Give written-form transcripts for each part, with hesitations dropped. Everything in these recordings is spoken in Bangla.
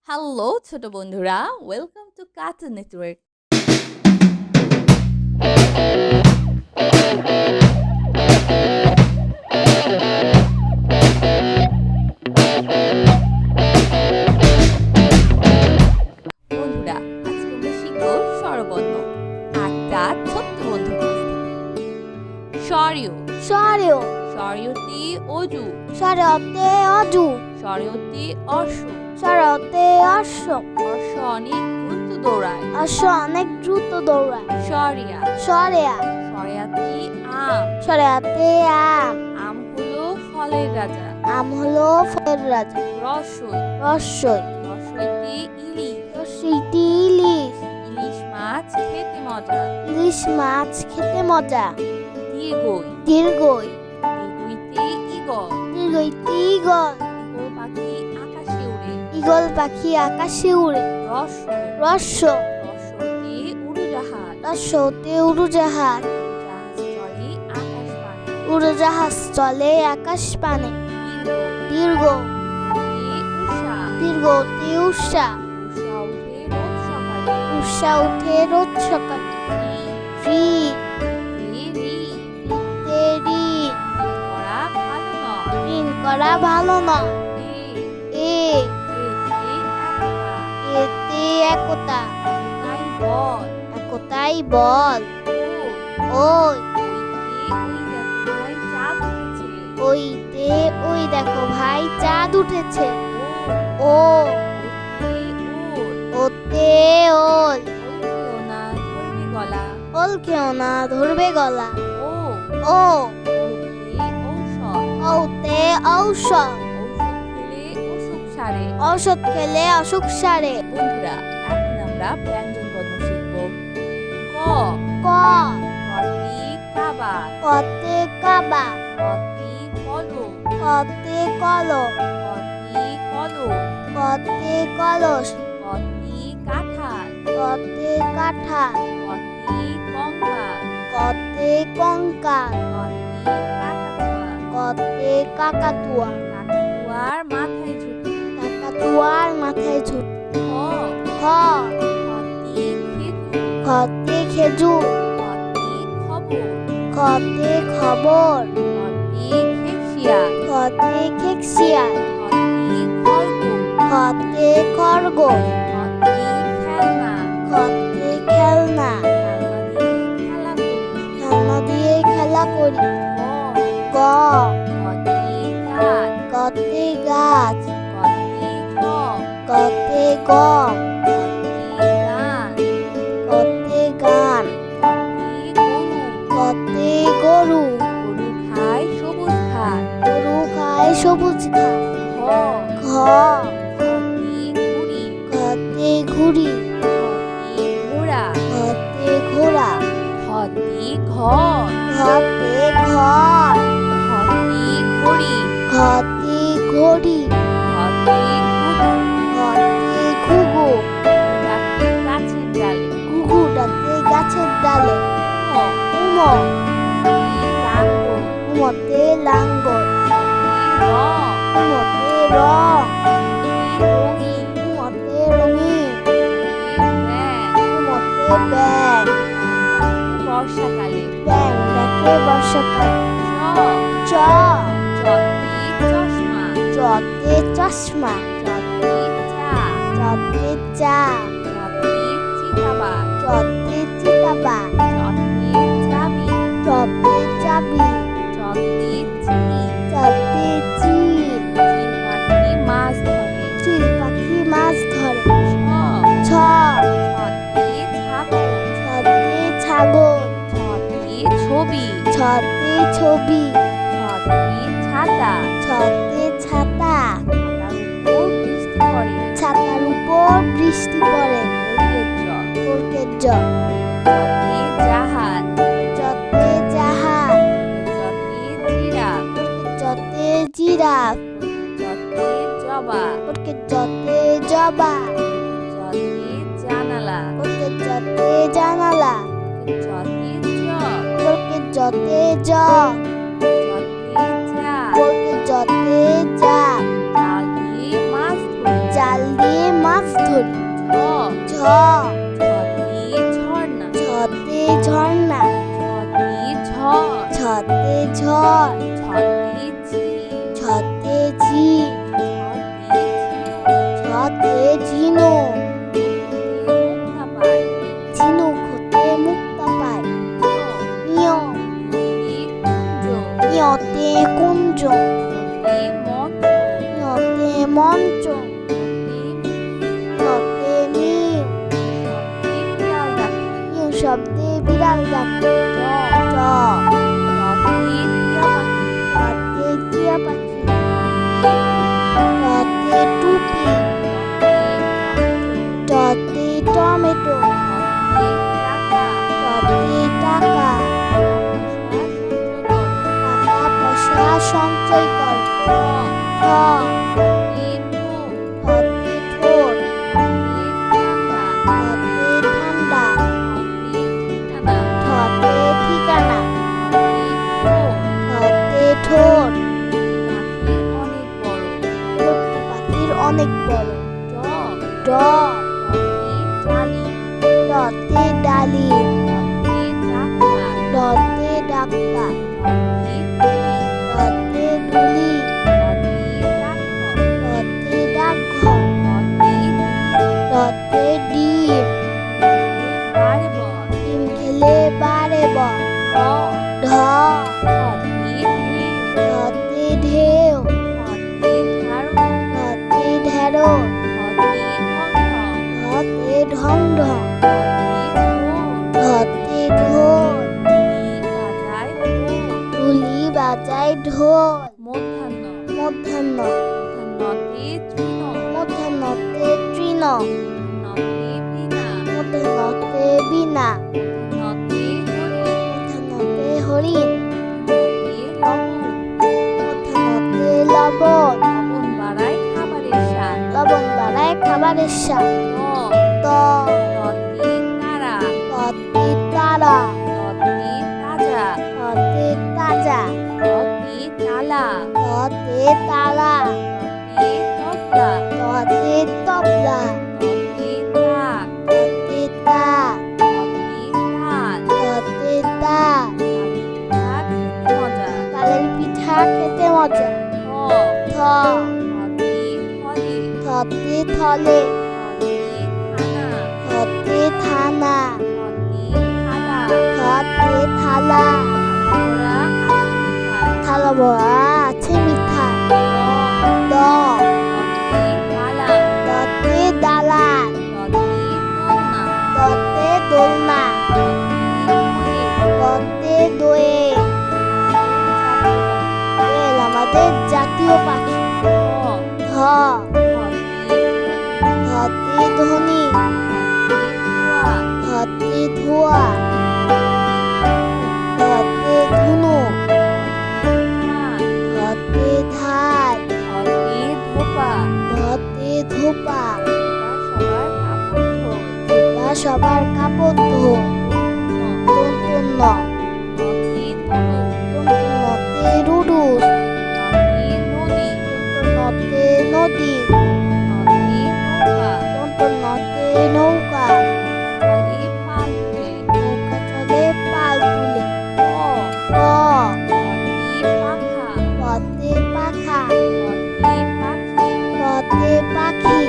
হ্যালো ছোট বন্ধুরা, ওয়েলকাম টু কার্টুন নেটওয়ার্ক। বন্ধুরা, আজকে আমরা শিখব স্বরবর্ণ একটা ছোট্ট বন্ধুর কাছ থেকে। স্বরীয়, স্বরীয়, স্বরীয়তে অজু, স্বরতে অজু, স্বরীয়তে অশ্ব, স্বরতে অশ্ব, অশ্ব অনেক দ্রুত দৌড়ায়। অশ্ব অনেক দ্রুত দৌড়ায়। স্বরিয়া, স্বরেয়া, স্বরিয়াতে আম, স্বরেয়াতে আম, আম হলো ফলের রাজা। আম হলো ফলের রাজা। রসই, রস্যই, রসইতে ইলিশ, রস্যইতে ইলিশ, ইলিশ মাছ খেতে মজা। ইলিশ মাছ খেতে মজা। দীর্ঘই, দীর্ঘই, দীর্ঘইতে ইগল, দীর্ঘইতে ইগল, ইগল পাখি আকাশে উড়ে। ইগল পাখি আকাশে উড়ে। রস্য, রস্য, রস্যতে উড়োজাহাজ, রস্যতে উড়োজাহাজ, জাহাজ চলে আকাশ পানে। উড়োজাহাজ চলে আকাশ পানে। দীর্ঘ, দীর্ঘ, তে উষা, দীর্ঘতে উষা, উষা উঠে রোজ সকালে। উষা উঠে রোজ সকালে। রি, ঋ, তে ঋ, তে ঋণ, করা ভালো নয়। ঋণ করা ভালো নয়। এ, এ, এতে একতা, এতে একতা, তাই বল। একতাই বল। ওই, ওই, ওইতে ওই দেখো ভাই চাঁদ উঠেছে। ওইতে ওই দেখো ভাই চাঁদ উঠেছে। ও, ও, ওতে ওল, ওতে ওল, ওল খেও না ধরবে গলা। ওল খেও না ধরবে গলা। ও, ও, ওতে ঔষধ, ওতে ঔষধ, ঔষধ খেলে অসুখ সারে। ঔষধ খেলে অসুখ সারে। বন্ধুরা, এখন আমরা ব্যঞ্জন বর্ণ শিখব। ক, ক, কতে কাবা, কতে কাবা, কতে কলম, কতে কলম, কতে কলস, কতে কলস, কতে কাঁঠাল, কতে কাঁঠাল, কতে কঙ্কাল, কতে কঙ্কাল, কতে কাকাতুয়া, কতে কাকাতুয়া, কাকাতুয়ার মাথায় ঝুঁকি। কাকাতুয়ার মাথায় ঝুট। খ, খ, খতে খেজুর, খতে খেজুর, খতে খবর, খতে খবর, খতে খেকশিয়াল, খতে খেকশিয়াল, খতে খরগোশ, খতে খরগোশ, খতে খেলনা, খতে খেলনা, খেলনা দিয়ে খেলা করি। খেলনা দিয়ে খেলা করি। গ, গ, কতে গাছ, কতে কতে গম, গম, কতে গান, কতে গান, কতে গরু, কতে গরু, গরু খায় সবুজ ঘাস। গরু খায় সবুজ ঘাস। ঘ, ঘ, ঘতে ঘুড়ি, ঘতে ঘুড়ি, ঘতে ঘোড়া, ঘতে ঘোড়া, ঘতে ঘর, ঘতে ঘর, ঘতে ঘড়ি, ঘতে ঘড়ি, ঘতে ঘতে ঘুঘু, ডাকে গাছের ডালে। ঘুঘু ডাকে গাছের ডালে। উম, উম, লাঙ্গল, উমতে লাঙ্গল, রং, উমতে রং, রঙিন, উমতে রঙিন, ব্যাং, উমতে ব্যাং, বর্ষাকালে। ব্যাং ডাকে বর্ষাকালে। চ, চ, চতে চশমা, চতে চশমা, চতে চা, চতে চা, চতে চিতাবাঘ, চতে চিতাবাঘ, চতে চাবি, চতে চাবি, চতে চিল, চতে চিল, চিল পাখি মাছ ধরে। চিল পাখি মাছ ধরে। ছ, ছ, ছতে ছাগল, ছতে ছাগল, ছতে ছবি, ছতে ছবি, ছতে ছাতা, ছতে ছাতা, ছাতার উপর বৃষ্টি পড়ে। ছাতার উপর বৃষ্টি পড়ে। বর্গের জ, বর্গের জ, ছতে জাহাজ, চতে জাহাজ, ছতে জিরাফ, চতে জিরাফ, ছতে জবা, বর্গের জতে জবা, ছতে জানালা, বর্গের জতে জানালা, ছতে জ, বর্গের জতে জ, ছতে যা, বর্গের জতে যা, জাল দিয়ে মাছ ধরি। জাল দিয়ে মাছ ছতে ঝর্ণা ছতে ঝর্ণা ছতে ঝড় ছতে ঝড় ছতে ঝি ছতে ঝিল ছতে ছতে ঝিনুক ঝিনুক মুক্তা পায় ঝিনুক হতে মুক্তা পায় নিয় নিয়তে কুঞ্জ নিয়তে মঞ্চ নিয়তে মিউ মিউ শব্দে বিড়াল ডাকে ট টতে টিয়া পাখি টতে টুপি টতে টমেটো টতে টাকা টাকা পয়সা সঞ্চয় কর ঠ ঠতে ঠোঁট ঠতে ঠান্ডা ঠতে ঠিকানা ঠতে ঠোঁট ঠোঁটটি পাখির অনেক বড় ড ডতে ডালিম ডতে ডাক্তার ডতে ডুলি ডতে ডাকঘর ডতে ডিম ডিম খেলে বারে বর ঢ ডতে ঢেউ ডতে ঢেঁড়স ডতে ঢং ঢং ডতে ঢোল ঢুলি বাজায় ঢোল মধ্যাহ্ন মধ্যাহ্নতে তৃণ মধ্যাহ্নতে বীণা মধ্যাহ্নতে হরিণ মধ্যাহ্নতে লবণ লবণ বাড়ায় খাবারের স্বাদ ত ততে তারা ততে তাজা ততে তালা ততে তবলা ততে তাক ততে তাক তালের পিঠা খেতে মজা থ থতে থলে থতে থানা থতে থালা থালা ভরা আছে মিঠা দ দতে দালান দতে দোলনা দতে দোয়ে দোয়েল আমাদের জাতীয় পাখি ধ ধতে ধনী ধতে ধোয়া ধতে ধুনু ধতে ধার ধতে ধোপা ধোপা সবার কাপড় ধো তন্তন্য তন্তন্যতে রুডুস তন্তন্যতে নদী তন্তন্যতে নৌকা নৌকা চলে পাল তুলে পথে পাখা পথে পাখি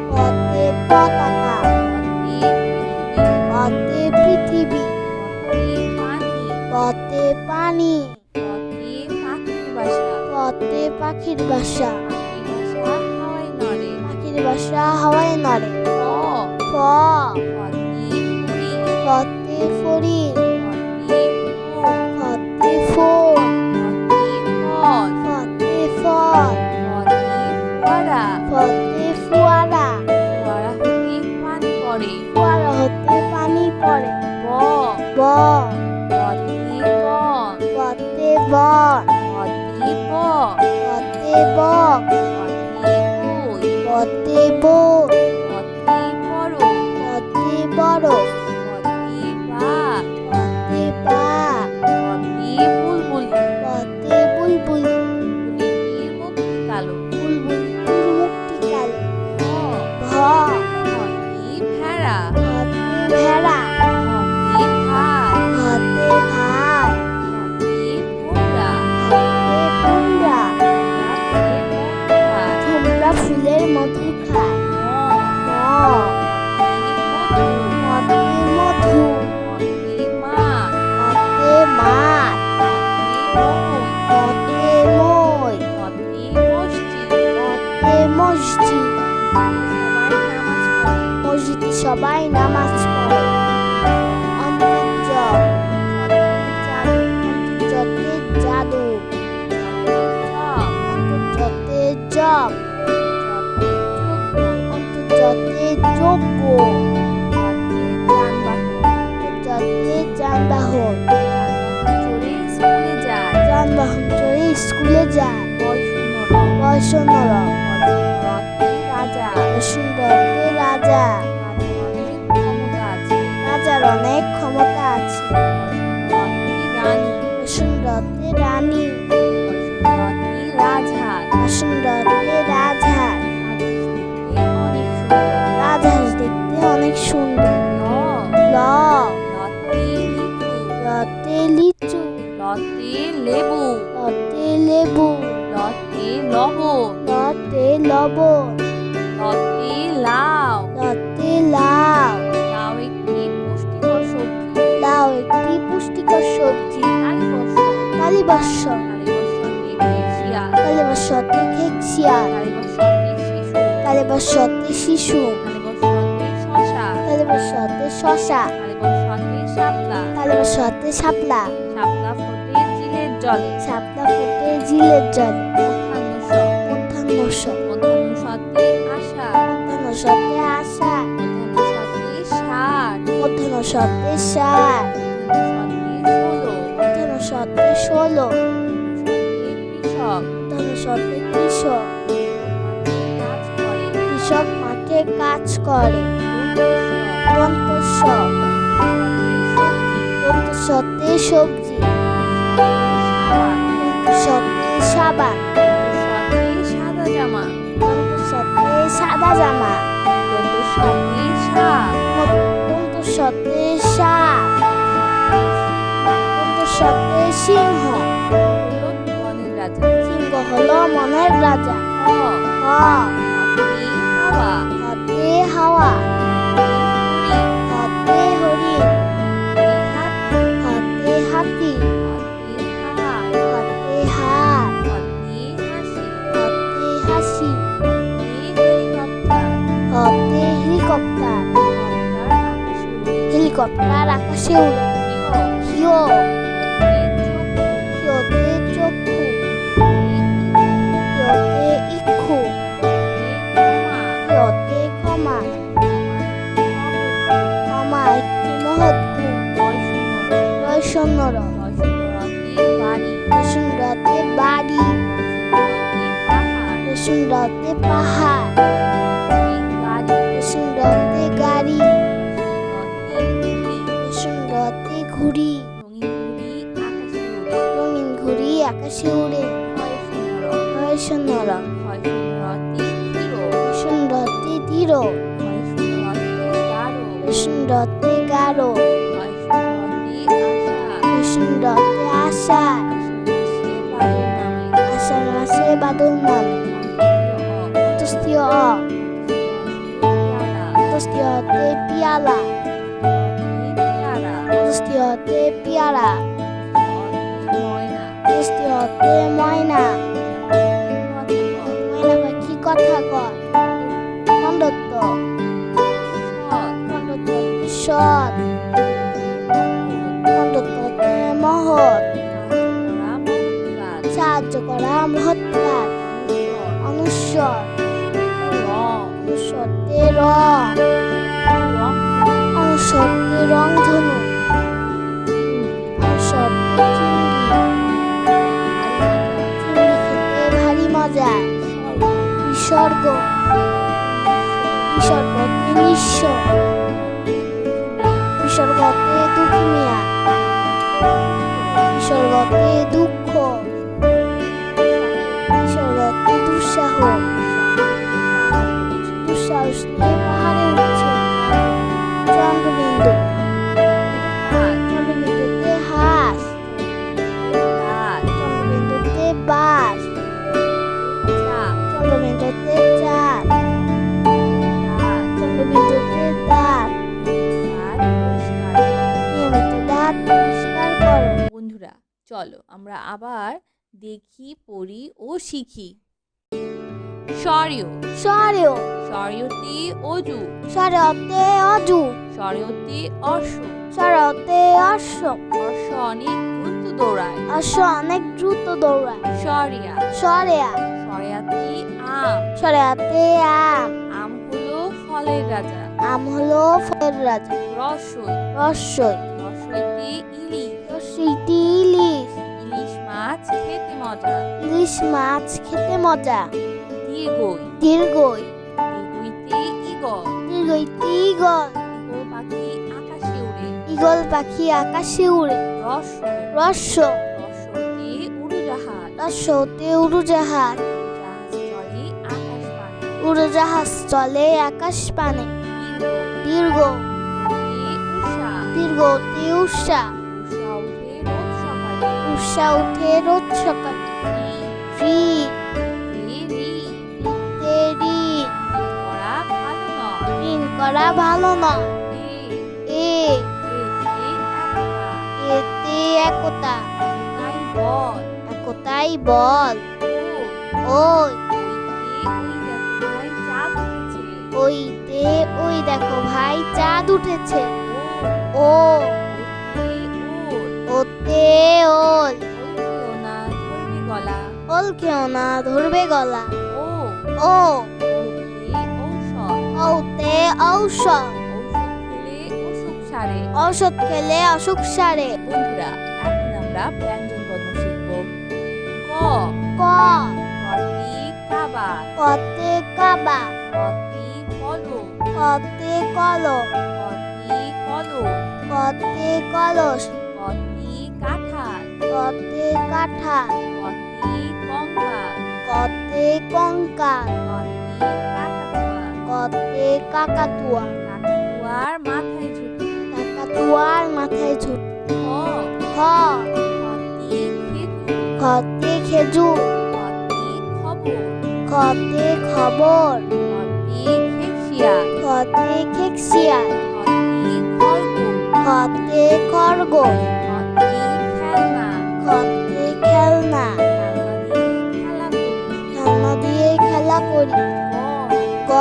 পথে পতাকা পথে পৃথিবী পথে পানি পথে পাখির বাসা পাখির বাসা হাওয়ায় নড়ে ফ ফতে ফড়িং ফতে ফোন ফতে ফল ফতে ফোয়ারা ফোয়ারা হতে পানি পড়ে ব ফতে বন ফতে বক ফতে বোট ফতে বড় ফতে বা ফতে বুলবুল বুলবুলির মুক্তি কালো ভ মধু খায়। ম মতে মতে মধু। মধু। মতে মাছ। মতে মাছ। মতে মই। মতে মই। মতে মসজিদ। মতে মসজিদ। সবাই নামাজ পড়ে। মসজিদ সবাই নামাজ পড়ে। অন্তর্জতে জপ। অন্তর্জতে যজ্ঞ। অন্তর্জতে যানবাহন। যানবাহন চড়ে স্কুলে যায়। বয়সনর। বসুন্ধরতে রাজা। রাজার অনেক ক্ষমতা আছে। বসুন্ধরতে রানী। বসুন্ধরতে রাজহাঁস। রাজহাঁস দেখতে অনেক সুন্দর। ল লতে লিচু। লতে লেবু। লতে লেবু। লতে লবণ। লতে লবণ। লতে লাউ। লতে লাউ। লাউ একটি পুষ্টিকর সবজি। লাউ একটি পুষ্টিকর সবজি। কালীবর্ষ। কালীবর্ষ। কালীবর্ষতে শিয়াল। কালীবর্ষতে শিশু। কালীবর্ষতে শিশু। কালীবর্ষতে শশা। কালীবর্ষতে শশা। কালীবর্ষতে শাপলা। কালীবর্ষতে শাপলা। শাপলা ফোটে জিলের জলে। শাপলা ফোটে ঝিলের জলে। মধ্যাহ্নস। মধ্যাহ্নসতে আষাঢ়। মধ্যাহ্নসতে আষাঢ়। মধ্যাহ্নসতে ষাট। মধ্যাহ্নসতে ষাট। মধ্যাহ্নসতে ষোলো। মধ্যাহ্নসতে 16। কৃষক। মধ্যাহ্নসতে কৃষক। কৃষক মাঠে কাজ করে। দন্তস। দন্তসতে সবজি। দন্তসতে সাবান। সাদা জামা। দন্তসতে সাদা জামা। দন্তসতে সাপ। দন্তসতে সাপ। দন্তসতে সিংহ। বনের রাজা। সিংহ হলো মনের রাজা। হ। হ হতে হাওয়া। হাতে হাওয়া। হাতে হরিণ। হাতে হাতি। হাতে হাত। হাতে হাসি। হাতে হেলিকপ্টার। হেলিকপ্টার আকাশে উড়ে। হিও। হিওতে চক্ষু। হিওতে ইক্ষু। হিওতে ক্ষমা। ক্ষমা একটি মহৎ গুণ। বয়সন্নর। বসুন্ধরতে বাড়ি। বসুন্ধরতে পাহাড়। বসুন্ধরতে গাড়ি। বসুন্ধরতে ঘুড়ি। রঙিন ঘুড়ি আকাশে উড়ে। বয়সন্নর। বসুন্ধরতে তীর। বসুন্ধরতে গাঢ়। বসুন্ধরতে আষাঢ়। আষাঢ় মাসে বাদল নামে। অন্তস্তীয় অ। অন্তস্তীয়তে পিয়ালা। অন্তস্তীয়তে পেয়ারা। অন্তস্তীয়তে ময়না। ময়না পাখি কথা কয়। খণ্ডত্ব। খণ্ডত্বতে সৎ। খণ্ডত্বতে মহৎ। সাহায্য করা মহৎ কাজ। অনুস্বর। অনুস্বরতে রং। অনুস্বরতে রংধনু। অনুস্বরতে চিংড়ি। চিংড়ি খেতে ভারী মজা। বিসর্গ। বিসর্গতে নিঃস্ব। বিসর্গতে দুঃখী মিয়া। বিসর্গতে দুঃখ। বিসর্গতে দুঃসাহ। দুঃসাহস নিয়ে পাহাড়ে উঠছে। চন্দ্রবিন্দু। চন্দ্রবিন্দুতে হাঁস। চন্দ্রবিন্দুতে বাস। চন্দ্রবিন্দুতে চাঁদ। আমরা আবার দেখি, পড়ি ও শিখি। সরিয়, সরেও সরিয়তে অজু, সরেওতে অজু সরিয়তে অশ্ব, সরেওতে অশ্ব অশ্ব অনেক দ্রুত দৌড়ায়। অশ্ব অনেক দ্রুত দৌড়ায়। সরিয়া, সরেয়া সরিয়াতে আম, সরেয়াতে আম আম হলো ফলের রাজা। আম হলো ফলের রাজা। রসই, রসই রসইতে ইলিশ, রসইটি ইলিশ ইলিশ মাছ খেতে মজা। ইলিশ মাছ খেতে মজা। দীর্ঘই, দীর্ঘই দীর্ঘইতে ইগল, দীর্ঘইতে ইগল ইগল পাখি আকাশে উড়ে। ইগল পাখি আকাশে উড়ে। রস্য, রস্য রস্যতে উড়োজাহাজ, রস্যতে উড়োজাহাজ জাহাজ চলে আকাশ পানে। উড়োজাহাজ চলে আকাশ পানে। দীর্ঘ, দীর্ঘ তে উষা, দীর্ঘতে উষা উষা উঠে রোজ সকালে। উষা উঠে রোজ সকালে। রি, রি তে রি, তে রি করা ভালো নয়। ঋণ করা ভালো নয়। এ, এ এতে একতা, এতে একতা তাই বল। একতাই বল। ও, ওই ওইতে ওই দেখো ভাই চাঁদ উঠেছে। ওইতে ওই দেখো ভাই চাঁদ উঠেছে। ও, ও ওতে ওল, ওতে ওল ওল খেও না ধরবে গলা। ওল খেও না ধরবে গলা। ও, ও ওতে ঔষধ, ওতে ঔষধ ঔষধ খেলে অসুখ সারে। ঔষধ খেলে অসুখ সারে। বন্ধুরা, এখন আমরা ব্যঞ্জন বর্ণ শিখব। ক, ক কটি কাবা, কতে কাবা কটি কলম, কতে কলম কটি কলস, কতে কলস কটি কাঁঠাল, কতে কাঁঠাল কটি কঙ্কাল, কতে কঙ্কাল কটি কাকাতুয়া, কতে কাকাতুয়া কাকাতুয়ার মাথায় ঝুঁটি। কাকাতুয়ার মাথায় ঝুট। খ, খ কটি খেজুর, খতে খেজুর কটি খবর, খতে খবর কটি খেকশিয়া, খতে খেকশিয়া কটি খরগোশ, খতে খরগোশ কটি খেলনা, খতে খেলনা খেলনা দিয়ে খেলা করি। খেলনা দিয়ে খেলা করি। গ, গ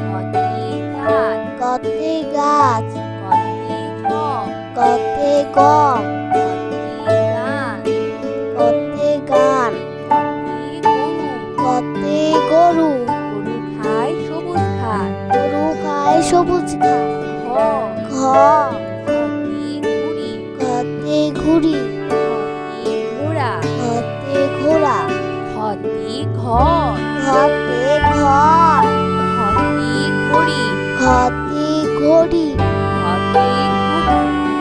কটি গাছ, কতে গাছ কটি গম, কতে গান কটি গান, কতে গরু গরু খায় সবুজ ঘাস। গরু খায় সবুজ ঘাস। ঘ, ঘ কটি ঘুড়ি, কতে ঘুড়ি কটি ঘোড়া, কতে ঘোড়া কটি ঘর, ঘতে ঘর কটি ঘড়ি, ঘতে ঘড়ি কটি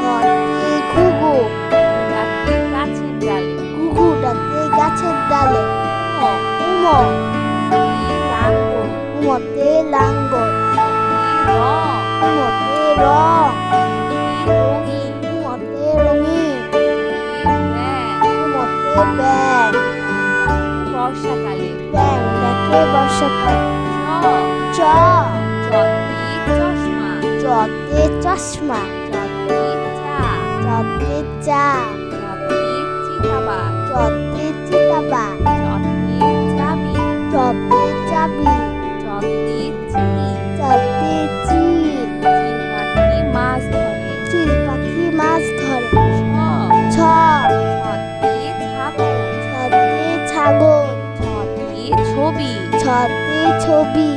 ঘতে ঘুঘু ডাকে গাছের ডালে। ঘুঘু ডাকে গাছের ডালে। ম, উমো লাঙ্গল, উমতে লাঙ্গল রং, উমতে রং রঙিন, উমতে রঙিন ব্যাং, উমতে ব্যাং বর্ষাকালে। ব্যাং ডাকে বর্ষাকাল। চ, চ চটি চশমা, চতে চশমা চটি চা, চতে চা চটি চিতাবাঘ, চতে চিতাবা চটি চাবি, চতে চাবি চটি চিল, চতে চিল চিল পাখি মাছ ধরে। চিল পাখি মাছ ধরে। ছ, ছ ছটি ছাগল, ছতে ছাগল ছটি ছবি, ছতে ছবি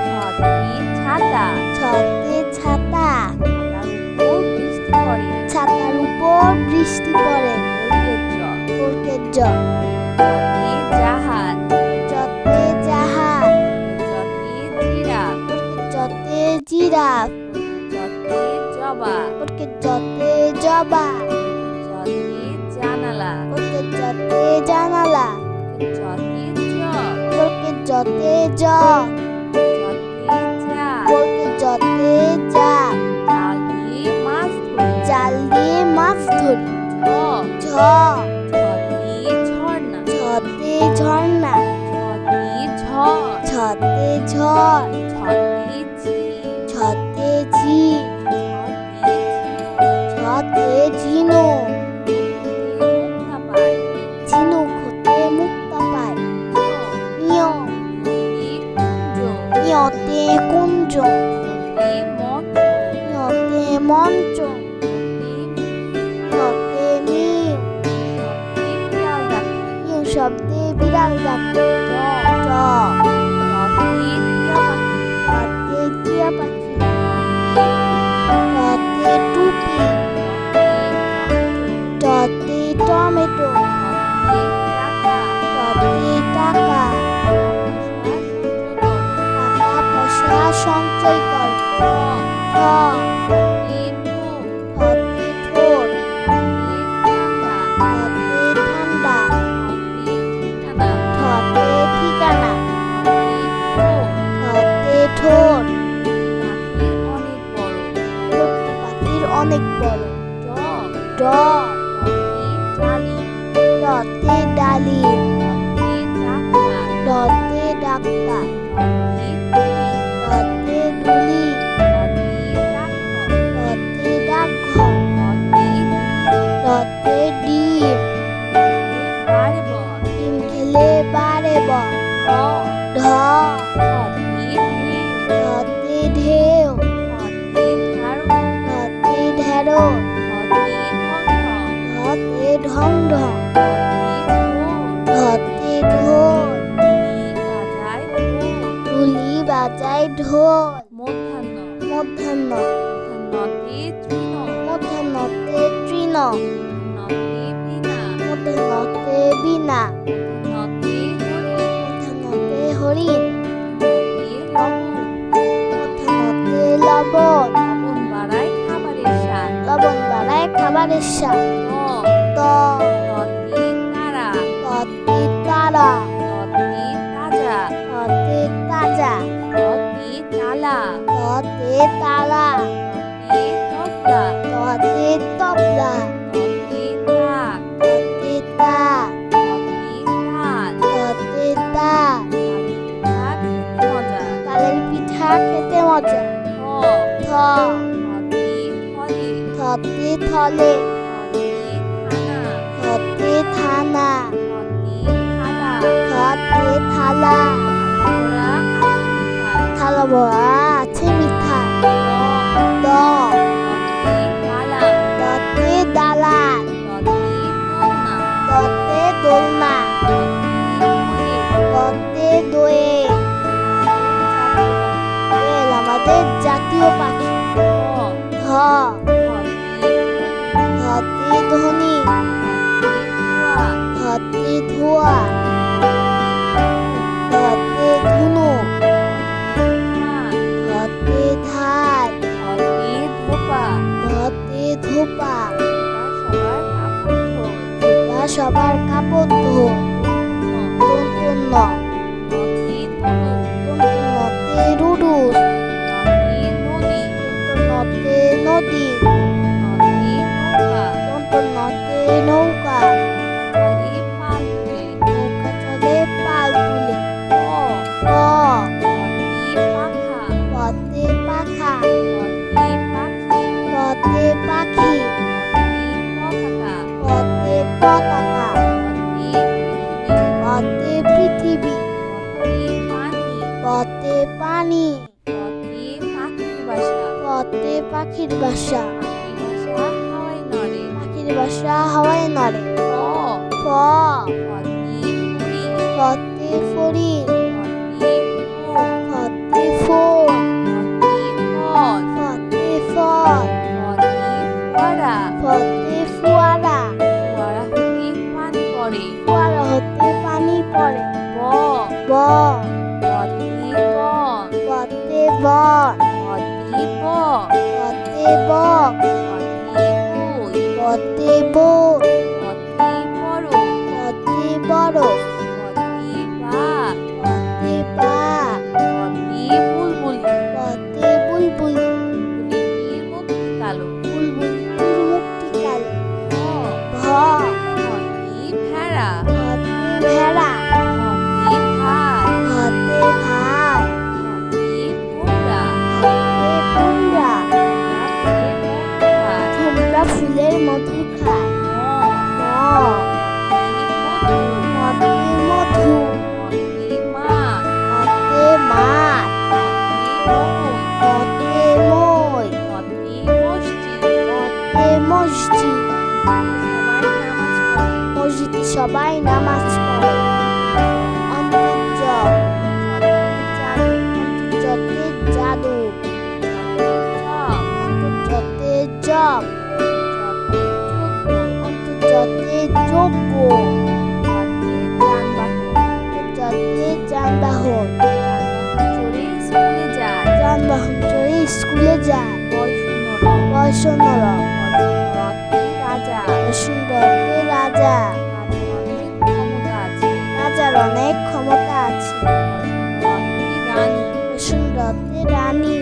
ছটি ছাতা, ছতে ছাতা ছাতার উপর বৃষ্টি পড়ে। ছাতার উপর বৃষ্টি পড়ে। বর্গের জ, বর্গের জ ছটি জাহাজ, চতে জাহাজ ছটি জিরাফ, চতে জিরাফ ছটি জবা, বর্গের জতে জবা ছটি জানালা, বর্গের জতে জানালা ছটি বর্গের জতে জ ছটি চা, বর্গের জতে যা জাল দিয়ে মাছ ধরি। জাল দিয়ে মাছ ধরি। ঝ, ঝ ছটি ঝর্ণা, ছতে ঝর্ণা ছটি ঝড়, ছতে ঝড় ছটি ঝিল, ছতে ঝিল ছটি ঝিনুক, ছতে ঝিনুক রক্ষা পায়। নিয়তে কুঞ্জ তে মঞ্চ, নিয়তে মঞ্চ তে নিয়তে নিউ শব্দে বিড়াল ডাকে। নিউ শব্দে বিড়াল ডাকে ট, ট টতে টিয়া পাখি। টতে টুপি টতে টমেটো টতে টাকা টাকা পয়সা সঞ্চয় কর ঠ ঠতে ঠোঁট ঠতে ঠান্ডা ঠতে ঠিকানা ঠতে ঠোঁট পাখির অনেক বড় ড ডতে ডালি ডতে ডাক্তার ডতে ডুলি ডতে ডাকঘর ডতে ডিম ডিম খেলে বারে বল ঢ ডতে ঢেউ ডতে ঢেঁড়স ডতে ঢং ঢং ডতে ঢোল ঢুলি বাজায় ঢোল মধ্যাহ্ন মধ্যাহ্নতে তৃণ মধ্যাহ্নতে বীণা মধ্যাহ্নতে হরিণ মধ্যাহ্নতে লবণ লবণ বাড়ায় খাবারের স্বাদ ত ততে তারা ততে তাজা ততে তালা ততে তবলা ততে তাক ততে তাক তালের পিঠা খেতে মজা থ থতে থলে থতে থানা থতে থালা থালা ভরা আছে মিঠা দ দতে দালান দতে দোলনা দতে দোয়েল দোয়েল আমাদের জাতীয় পাখি ধ ধতে ধনী ধতে ধোয়া ধতে ধুনু ধতে ধার ধতে ধোপা ধোপা সবার কাপড় ধো তন্তন্য তন্তন্যতে রুডুস তন্তন্যতে নদী তন্তন্যতে নৌকা নৌকা চলে পাল তুলে পথে পাখা পথে পাখি পথে পতাকা পথে পৃথিবী পথে পানি পথে পাখির বাসা পাখির বাসা হাওয়ায় নড়ে ফ পথে ফড়িং পথে ফোন পথে ফল পথে ফুয়ারা ফুয়ারা হতে পানি পড়ে ব পথে বন পথে বক পথে বউ পথে বরফ পথে পা পথে বুলবুল বুলবুল মুক্তি কালো ভ পথে ভেড়া পথে ভাত পথে কুমড়া ফুলের মধু খায় সবাই নামাজ পড়ে। অন্তর্য অন্তর্জতে জাদু, অন্তর্জতে জপ, অন্তর্জতে যজ্ঞ, অন্তর্জতে যানবাহন, যানবাহন চড়ে স্কুলে যায়। বয়সন্নর বসুন্ধরতে রাজা, রাজার অনেক ক্ষমতা আছে। বসুন্ধরতে রানী,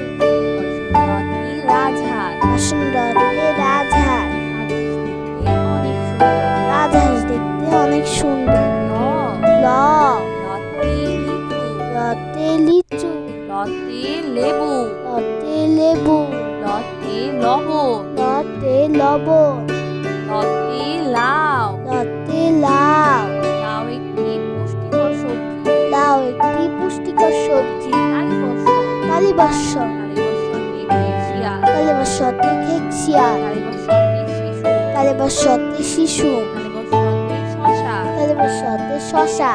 বসুন্ধরতে রাজহাঁস, রাজহাঁস দেখতে অনেক সুন্দর। লতে লিচু, লতে লেবু, লতে লেবু, লতে লবণ, লতে লবণ, লতে লাউ। লতে লাউ, লাউ একটি পুষ্টিকর সবজি। লাউ একটি পুষ্টিকর সবজি। কালীবর্ষ, কালীবর্ষতে শিয়াল, কালীবর্ষতে শিশু, কালীবর্ষতে শশা,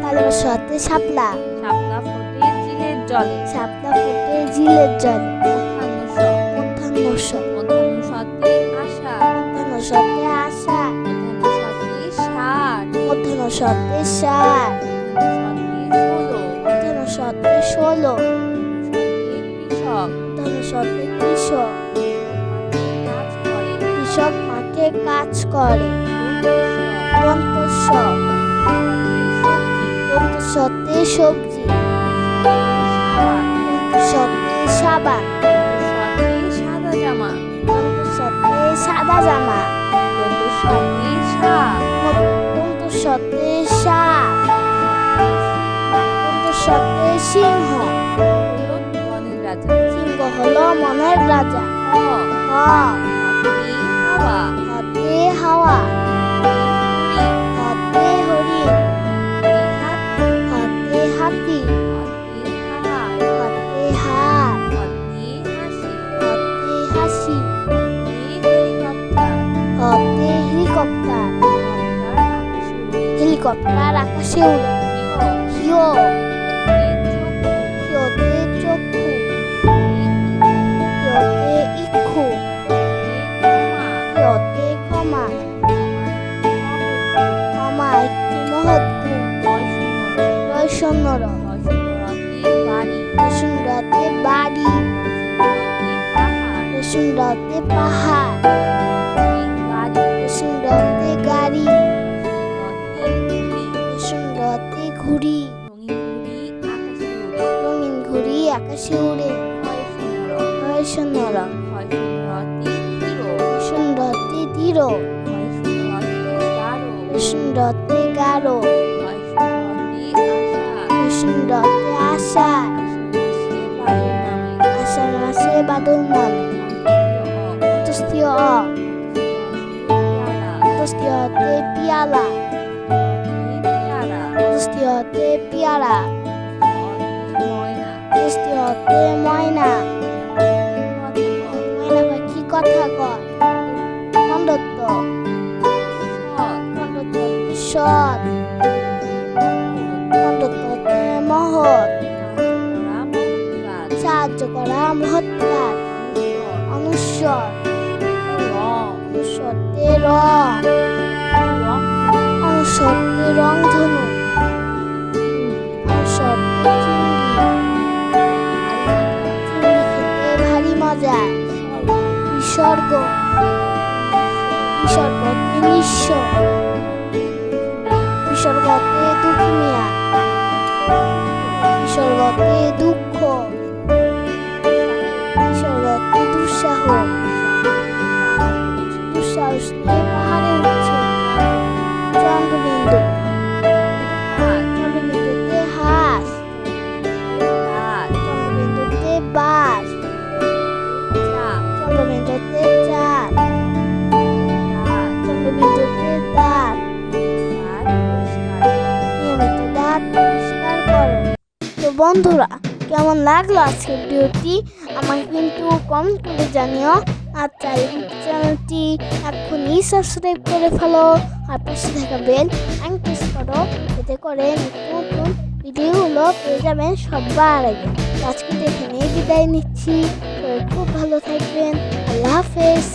কালীবর্ষতে শাপলা, শাপলা ফোটে জিলের জলে। শাপলা ফোটে ঝিলের জলে। মধ্যাহ্নস, মধ্যাহ্নসতে আষাঢ়, মধ্যাহ্নসতে আষাঢ়, মধ্যাহ্নসতে মধ্যাহ্নসতে ষাট, ষাট, মধ্যাহ্নসতে মধ্যাহ্নসতে 16, ষোলো, কৃষক, মধ্যাহ্নসতে কৃষক, কাজ করে। কৃষক মাঠে কাজ করে। দন্তস, দন্তসতে সবজি, দন্তসতে সাবান, সাদা জামা, দন্তসতে সাদা জামা, শাক, দন্তসতে সাপ, দন্তসতে সিংহ, বনের রাজা। সিংহ হলো মনের রাজা। হাতে হাওয়া, হাতে হরিণ, হাতে হাতি, হাতে হাত, হাতে হাসি, হাতে হেলিকপ্টার, হেলিকপ্টার আকাশে উড়ে। হিও, হিওতে চক্ষু, হিওতে ইক্ষু, হিওতে ক্ষমা, ক্ষমা একটি মহৎ গুণ। বয়সন্নর বসুন্ধরতে বাড়ি, বসুন্ধরতে পাহাড়, বসুন্ধরতে গাড়ি, বসুন্ধরতে ঘুড়ি, রঙিন ঘুড়ি আকাশে উড়ে। বয়সন্নর বসুন্ধরতে ধীর, বসুন্ধরতে গাঢ়, বসুন্ধরতে আষাঢ়, আষাঢ় মাসে বাদল নামে। অন্তস্তীয় অ, অন্তস্তীয়তে পিয়ালা, অন্তস্তীয়তে পিয়ারা, অন্তস্তীয়তে ময়না, ময়না পাখি কথা কয়। খণ্ডত্ব, খণ্ডত্বতে সৎ, খণ্ডত্বতে মহৎ, সাহায্য করা মহৎ কাজ। অনুস্বর, অনুস্বরতে রং, অনুস্বরতে রংধনু, অনুস্বরতে চিংড়ি, চিংড়ি খেতে ভারী মজা। বিসর্গ, বিসর্গতে নিঃস্ব, বিসর্গতে দুঃখী মিয়া, বিসর্গতে দুঃখ, বিসর্গতে দুঃসাহস, দুঃসাহস নিয়ে পাহাড়ে উঠছে। চন্দ্রবিন্দু, চন্দ্রবিন্দুতে হাঁস, চন্দ্রবিন্দুতে বাস, চন্দ্রবিন্দুতে চাঁদ, চন্দ্রবিন্দুতে দাঁত, নিয়মিত দাঁত পরিষ্কার করো। তো বন্ধুরা, কেমন লাগলো আজকের ভিডিওটি আমাকে কিন্তু কমেন্ট করে জানিও। আচ্ছা, ইউটিউব চ্যানেলটি এখনই সাবস্ক্রাইব করে ফেলো আর পাশে থাকা বেল আইকন প্রেস করো, এতে করে নতুন নতুন ভিডিওগুলো পেয়ে যাবেন সবার আগে। আজকে এখানেই বিদায় নিচ্ছি, সবাই খুব ভালো থাকবেন। আল্লাহ হাফেজ।